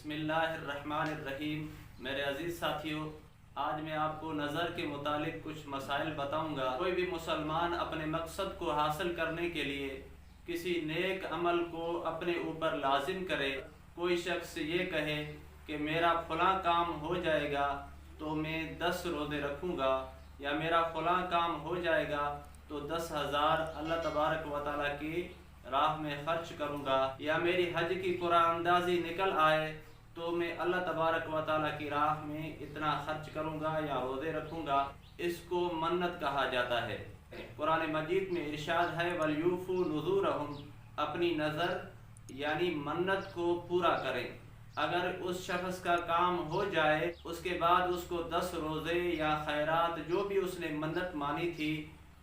بسم اللہ الرحمن الرحیم۔ میرے عزیز ساتھیوں، آج میں آپ کو نظر کے متعلق کچھ مسائل بتاؤں گا۔ کوئی بھی مسلمان اپنے مقصد کو حاصل کرنے کے لیے کسی نیک عمل کو اپنے اوپر لازم کرے۔ کوئی شخص یہ کہے کہ میرا فلاں کام ہو جائے گا تو میں 10 روزے رکھوں گا، یا میرا فلاں کام ہو جائے گا تو 10,000 اللہ تبارک و تعالیٰ کی راہ میں خرچ کروں گا، یا میری حج کی قرآن اندازی نکل آئے تو میں اللہ تبارک و تعالیٰ کی راہ میں اتنا خرچ کروں گا یا روزے رکھوں گا۔ اس کو منت کہا جاتا ہے۔ قرآن مجید میں ارشاد ہے وَلْيُوفُوا نُذُورَهُمْ، اپنی نظر یعنی منت کو پورا کریں۔ اگر اس شخص کا کام ہو جائے اس کے بعد اس کو 10 روزے یا خیرات جو بھی اس نے منت مانی تھی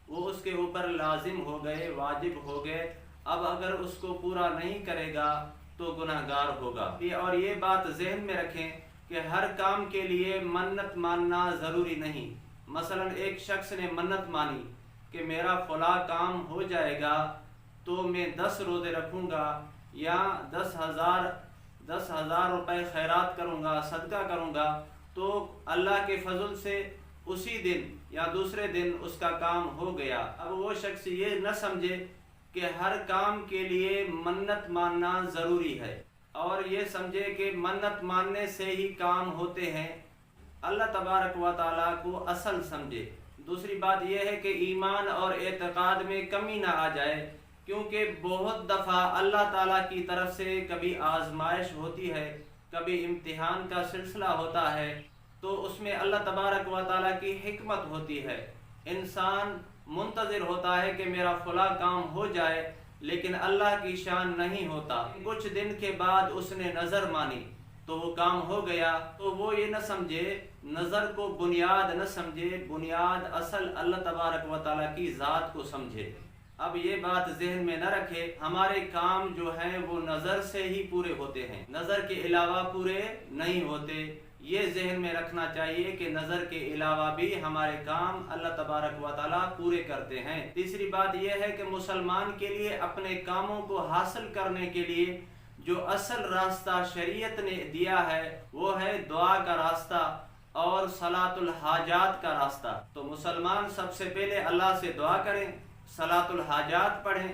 وہ اس کے اوپر لازم ہو گئے، واجب ہو گئے۔ اب اگر اس کو پورا نہیں کرے گا تو گناہگار ہوگا۔ اور یہ بات ذہن میں رکھیں کہ ہر کام کے لیے منت ماننا ضروری نہیں۔ مثلا ایک شخص نے منت مانی کہ میرا فلاں کام ہو جائے گا تو میں 10 روزے رکھوں گا، یا 10,000 روپے خیرات کروں گا، صدقہ کروں گا، تو اللہ کے فضل سے اسی دن یا دوسرے دن اس کا کام ہو گیا۔ اب وہ شخص یہ نہ سمجھے کہ ہر کام کے لیے منت ماننا ضروری ہے، اور یہ سمجھے کہ منت ماننے سے ہی کام ہوتے ہیں۔ اللہ تبارک و تعالیٰ کو اصل سمجھے۔ دوسری بات یہ ہے کہ ایمان اور اعتقاد میں کمی نہ آ جائے، کیونکہ بہت دفعہ اللہ تعالیٰ کی طرف سے کبھی آزمائش ہوتی ہے، کبھی امتحان کا سلسلہ ہوتا ہے، تو اس میں اللہ تبارک و تعالیٰ کی حکمت ہوتی ہے۔ انسان منتظر ہوتا ہے کہ میرا فلاں کام ہو جائے، لیکن اللہ کی شان نہیں ہوتا۔ کچھ دن کے بعد اس نے نظر مانی تو وہ کام ہو گیا، تو وہ یہ نہ سمجھے، نظر کو بنیاد نہ سمجھے، بنیاد اصل اللہ تبارک و تعالیٰ کی ذات کو سمجھے۔ اب یہ بات ذہن میں نہ رکھے ہمارے کام جو ہیں وہ نظر سے ہی پورے ہوتے ہیں، نظر کے علاوہ پورے نہیں ہوتے۔ یہ ذہن میں رکھنا چاہیے کہ نظر کے علاوہ بھی ہمارے کام اللہ تبارک و تعالیٰ پورے کرتے ہیں۔ تیسری بات یہ ہے کہ مسلمان کے لیے اپنے کاموں کو حاصل کرنے کے لیے جو اصل راستہ شریعت نے دیا ہے وہ ہے دعا کا راستہ اور صلاۃ الحاجات کا راستہ۔ تو مسلمان سب سے پہلے اللہ سے دعا کریں، صلاۃ الحاجات پڑھیں،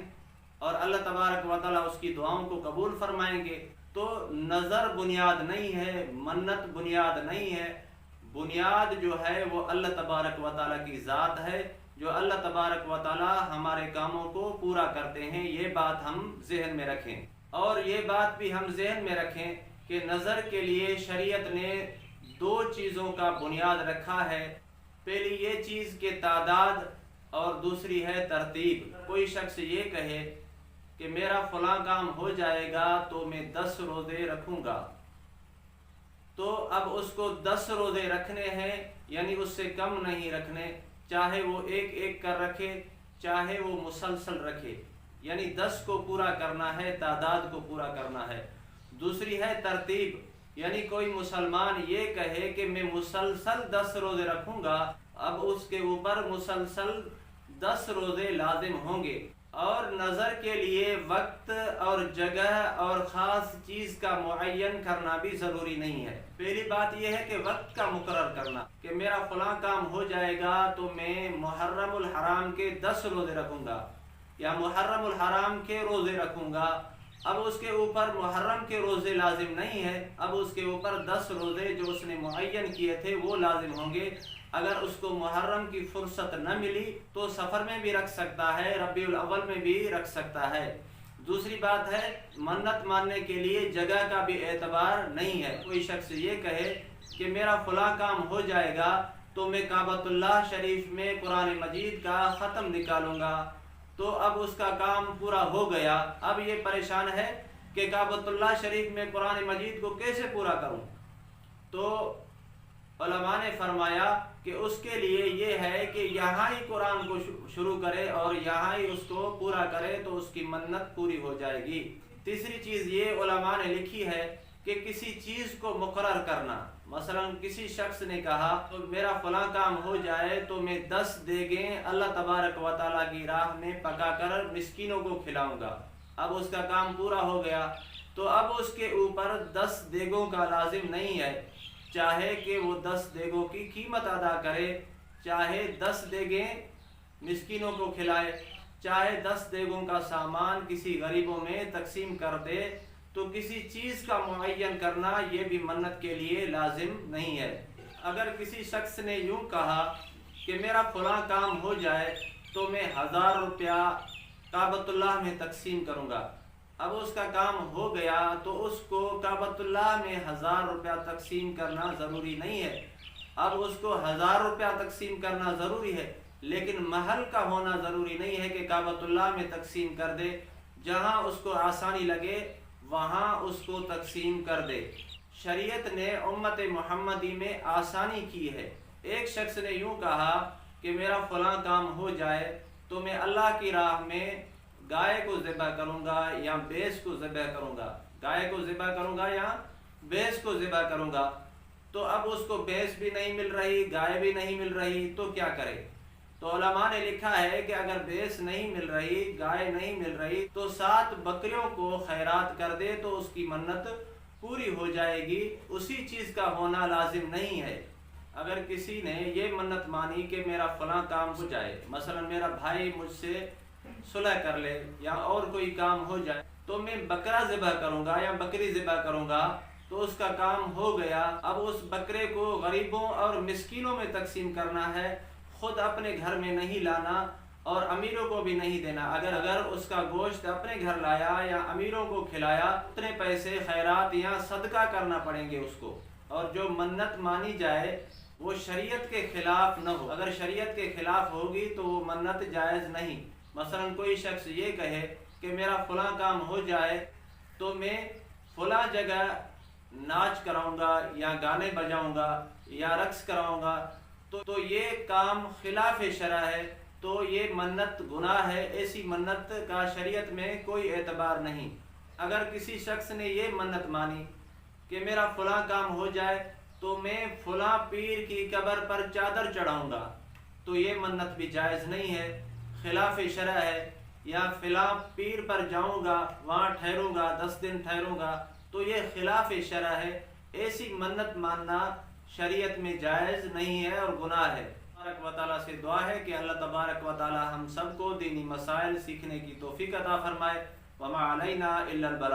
اور اللہ تبارک و تعالیٰ اس کی دعاؤں کو قبول فرمائیں گے۔ تو نظر بنیاد نہیں ہے، منت بنیاد نہیں ہے، بنیاد جو ہے وہ اللہ تبارک و تعالیٰ کی ذات ہے، جو اللہ تبارک و تعالیٰ ہمارے کاموں کو پورا کرتے ہیں۔ یہ بات ہم ذہن میں رکھیں، اور یہ بات بھی ہم ذہن میں رکھیں کہ نظر کے لیے شریعت نے 2 چیزوں کا بنیاد رکھا ہے۔ پہلی یہ چیز کہ تعداد، اور دوسری ہے ترتیب۔ کوئی شخص یہ کہے کہ میرا فلاں کام ہو جائے گا تو میں 10 روزے رکھوں گا، تو اب اس کو 10 روزے رکھنے ہیں، یعنی اس سے کم نہیں رکھنے، چاہے وہ ایک کر رکھے، چاہے وہ مسلسل رکھے، یعنی 10 کو پورا کرنا ہے، تعداد کو پورا کرنا ہے۔ دوسری ہے ترتیب، یعنی کوئی مسلمان یہ کہے کہ میں مسلسل 10 روزے رکھوں گا، اب اس کے اوپر مسلسل 10 روزے لازم ہوں گے۔ اور نظر کے لیے وقت اور جگہ اور خاص چیز کا معین کرنا بھی ضروری نہیں ہے۔ پہلی بات یہ ہے کہ وقت کا مقرر کرنا، کہ میرا فلاں کام ہو جائے گا تو میں محرم الحرام کے 10 روزے رکھوں گا، یا محرم الحرام کے روزے رکھوں گا۔ اب اس کے اوپر محرم کے روزے لازم نہیں ہے، اب اس کے اوپر 10 روزے جو اس نے معین کیے تھے وہ لازم ہوں گے۔ اگر اس کو محرم کی فرصت نہ ملی تو سفر میں بھی رکھ سکتا ہے، ربیع الاول میں بھی رکھ سکتا ہے۔ دوسری بات ہے منت ماننے کے لیے جگہ کا بھی اعتبار نہیں ہے۔ کوئی شخص یہ کہے کہ میرا فلاں کام ہو جائے گا تو میں کعبۃ اللہ شریف میں قرآن مجید کا ختم نکالوں گا، تو اب اس کا کام پورا ہو گیا۔ اب یہ پریشان ہے کہ کعبۃ اللہ شریف میں قرآن مجید کو کیسے پورا کروں؟ تو علماء نے فرمایا کہ اس کے لیے یہ ہے کہ یہاں ہی قرآن کو شروع کرے اور یہاں ہی اس کو پورا کرے تو اس کی منت پوری ہو جائے گی۔ تیسری چیز یہ علماء نے لکھی ہے کہ کسی چیز کو مقرر کرنا۔ مثلا کسی شخص نے کہا تو میرا فلاں کام ہو جائے تو میں 10 دیگیں اللہ تبارک و تعالیٰ کی راہ میں پکا کر مسکینوں کو کھلاؤں گا۔ اب اس کا کام پورا ہو گیا، تو اب اس کے اوپر 10 دیگوں کا لازم نہیں ہے، چاہے کہ وہ 10 دیگوں کی قیمت ادا کرے، چاہے 10 دیگیں مسکینوں کو کھلائے، چاہے 10 دیگوں کا سامان کسی غریبوں میں تقسیم کر دے، تو کسی چیز کا معین کرنا یہ بھی منت کے لیے لازم نہیں ہے۔ اگر کسی شخص نے یوں کہا کہ میرا فلاں کام ہو جائے تو میں 1000 روپیہ کعبۃ اللہ میں تقسیم کروں گا، اب اس کا کام ہو گیا تو اس کو کعبۃ اللہ میں 1000 روپیہ تقسیم کرنا ضروری نہیں ہے۔ اب اس کو 1000 روپیہ تقسیم کرنا ضروری ہے، لیکن محل کا ہونا ضروری نہیں ہے کہ کعبۃ اللہ میں تقسیم کر دے، جہاں اس کو آسانی لگے وہاں اس کو تقسیم کر دے۔ شریعت نے امت محمدی میں آسانی کی ہے۔ ایک شخص نے یوں کہا کہ میرا فلاں کام ہو جائے تو میں اللہ کی راہ میں گائے کو ذبح کروں گا یا بھینس کو ذبح کروں گا، گائے کو ذبح کروں گا یا بھینس کو ذبح کروں گا، تو اب اس کو بھینس بھی نہیں مل رہی، گائے بھی نہیں مل رہی، تو کیا کرے؟ تو علماء نے لکھا ہے کہ اگر بھینس نہیں مل رہی، گائے نہیں مل رہی، تو 7 بکریوں کو خیرات کر دے تو اس کی منت پوری ہو جائے گی، اسی چیز کا ہونا لازم نہیں ہے۔ اگر کسی نے یہ منت مانی کہ میرا فلاں کام ہو جائے، مثلا میرا بھائی مجھ سے صلح کر لے یا اور کوئی کام ہو جائے تو میں بکرا ذبح کروں گا یا بکری ذبح کروں گا، تو اس کا کام ہو گیا، اب اس بکرے کو غریبوں اور مسکینوں میں تقسیم کرنا ہے، خود اپنے گھر میں نہیں لانا اور امیروں کو بھی نہیں دینا۔ اگر اس کا گوشت اپنے گھر لایا یا امیروں کو کھلایا، اتنے پیسے خیرات یا صدقہ کرنا پڑیں گے اس کو، اور جو منت مانی جائے وہ شریعت کے خلاف نہ ہو۔ اگر شریعت کے خلاف ہوگی تو وہ منت جائز نہیں۔ مثلا کوئی شخص یہ کہے کہ میرا فلاں کام ہو جائے تو میں فلاں جگہ ناچ کراؤں گا یا گانے بجاؤں گا یا رقص کراؤں گا، تو یہ کام خلاف شرع ہے، تو یہ منت گناہ ہے، ایسی منت کا شریعت میں کوئی اعتبار نہیں۔ اگر کسی شخص نے یہ منت مانی کہ میرا فلاں کام ہو جائے تو میں فلاں پیر کی قبر پر چادر چڑھاؤں گا، تو یہ منت بھی جائز نہیں ہے، خلاف شرع ہے۔ یا فلاں پیر پر جاؤں گا، وہاں ٹھہروں گا، 10 دن ٹھہروں گا، تو یہ خلاف شرع ہے، ایسی منت ماننا شریعت میں جائز نہیں ہے اور گناہ ہے۔ تبارک و تعالیٰ سے دعا ہے کہ اللہ تبارک و تعالیٰ ہم سب کو دینی مسائل سیکھنے کی توفیق عطا فرمائے۔ وما علینا الا البلاغ۔